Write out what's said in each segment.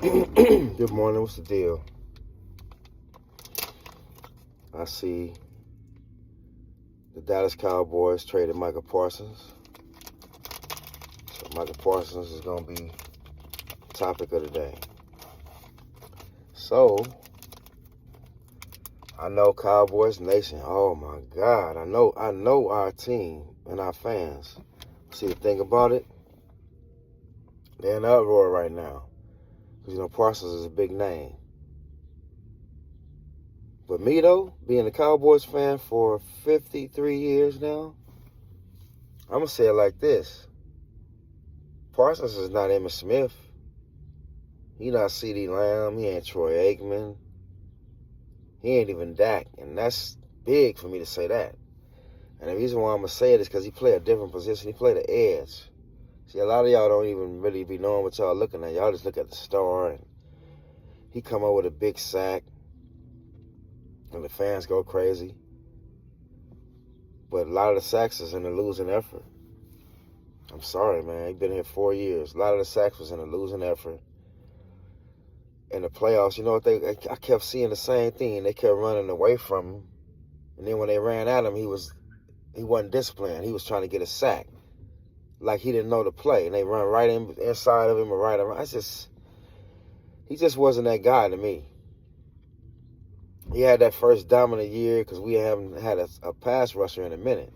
Good morning. What's the deal? I see the Dallas Cowboys traded Micah Parsons. So Micah Parsons is going to be topic of the day. So, I know Cowboys Nation. Oh my God. I know our team and our fans. See, the thing about it, they're in an uproar right now. Because, Parsons is a big name. But me, though, being a Cowboys fan for 53 years now, I'm going to say it like this. Parsons is not Emmitt Smith. He not CeeDee Lamb. He ain't Troy Aikman. He ain't even Dak. And that's big for me to say that. And the reason why I'm going to say it is because he played a different position. He played the edge. See, a lot of y'all don't even really be knowing what y'all looking at. Y'all just look at the star. And he come up with a big sack. And the fans go crazy. But a lot of the sacks is in the losing effort. I'm sorry, man. He's been here 4 years. A lot of the sacks was in a losing effort. In the playoffs, I kept seeing the same thing. They kept running away from him. And then when they ran at him, he wasn't disciplined. He was trying to get a sack. Like he didn't know the play. And they run right inside of him or right around. He just wasn't that guy to me. He had that first dominant year because we haven't had a pass rusher in a minute.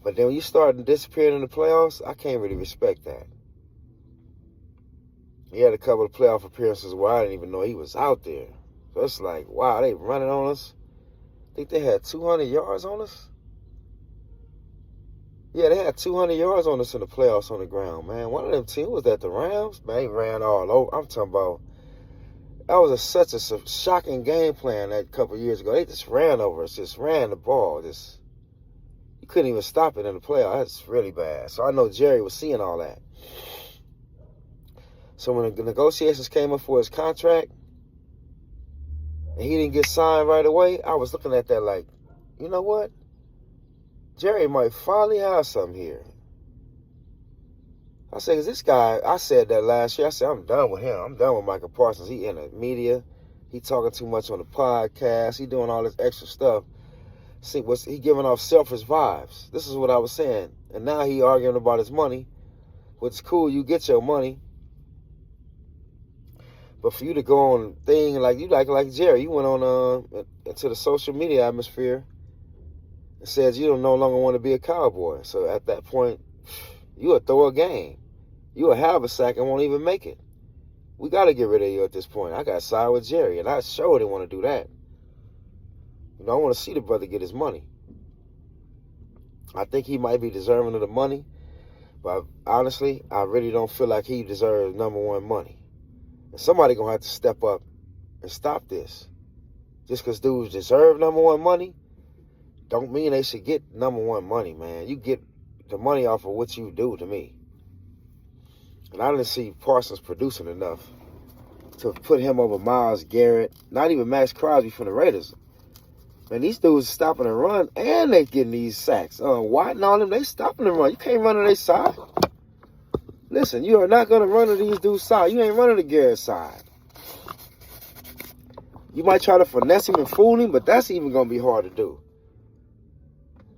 But then when you start disappearing in the playoffs, I can't really respect that. He had a couple of playoff appearances where I didn't even know he was out there. So it's like, wow, they running on us. I think they had 200 yards on us. Yeah, they had 200 yards on us in the playoffs on the ground, man. One of them teams was at the Rams. Man, they ran all over. I'm talking about, that was such a shocking game plan that couple of years ago. They just ran over us, just ran the ball. You couldn't even stop it in the playoffs. That's really bad. So I know Jerry was seeing all that. So when the negotiations came up for his contract, and he didn't get signed right away, I was looking at that like, you know what? Jerry might finally have something here. I said, because this guy, I said that last year, I said, I'm done with him. I'm done with Micah Parsons. He in the media. He talking too much on the podcast. He doing all this extra stuff. See, he giving off selfish vibes. This is what I was saying. And now he arguing about his money, which is cool. You get your money. But for you to go on thing like you like Jerry, you went on into the social media atmosphere and said you don't no longer want to be a Cowboy. So at that point, you will throw a game. You will have a sack and won't even make it. We got to get rid of you at this point. I got to side with Jerry, and I sure didn't want to do that. I want to see the brother get his money. I think he might be deserving of the money, but honestly, I really don't feel like he deserves number one money. And somebody going to have to step up and stop this. Just because dudes deserve number one money, don't mean they should get number one money, man. You get the money off of what you do to me. And I didn't see Parsons producing enough to put him over Myles Garrett, not even Max Crosby from the Raiders. Man, these dudes stopping the run, and they getting these sacks. White and all them, they stopping the run. You can't run on their side. Listen, you are not going to run on these dudes' side. You ain't running to Garrett's side. You might try to finesse him and fool him, but that's even going to be hard to do.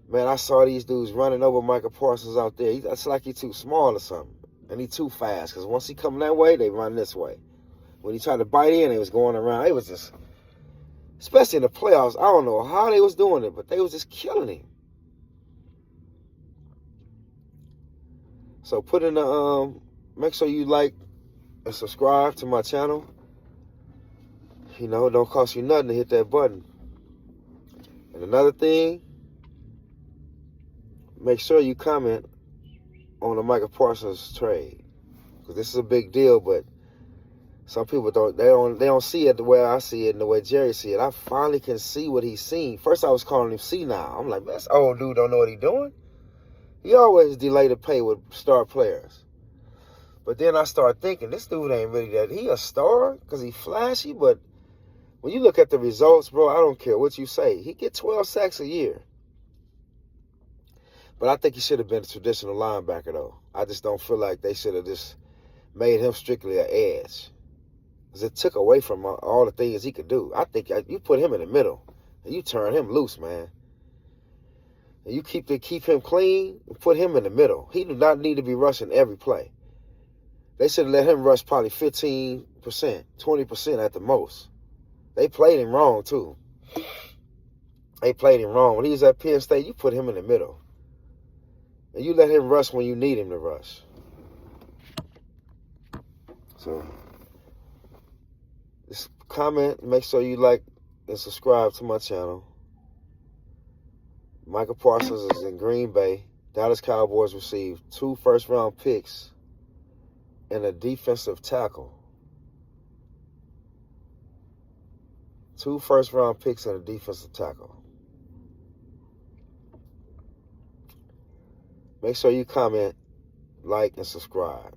Man, I saw these dudes running over Micah Parsons out there. It's like he's too small or something. And he's too fast, because once he come that way, they run this way. When he tried to bite in, it was going around. It was just... Especially in the playoffs, I don't know how they was doing it, but they was just killing him. So put in the make sure you like and subscribe to my channel. It don't cost you nothing to hit that button. And another thing, make sure you comment on the Micah Parsons trade, because this is a big deal, but some people don't see it the way I see it and the way Jerry see it. I finally can see what he's seen. First I was calling him senile. I'm like, man, this old dude don't know what he's doing. He always delay the pay with star players. But then I start thinking, this dude ain't really that. He a star because he flashy, but when you look at the results, bro, I don't care what you say. He get 12 sacks a year. But I think he should have been a traditional linebacker, though. I just don't feel like they should have just made him strictly an edge. because it took away from all the things he could do. I think you put him in the middle and you turn him loose, man. And you keep him clean and put him in the middle. He do not need to be rushing every play. They should have let him rush probably 15%, 20% at the most. They played him wrong, too. They played him wrong. When he was at Penn State, you put him in the middle. And you let him rush when you need him to rush. So, just comment. Make sure you like and subscribe to my channel. Micah Parsons is in Green Bay. Dallas Cowboys received 2 first-round picks and a defensive tackle. 2 first-round picks and a defensive tackle. Make sure you comment, like, and subscribe.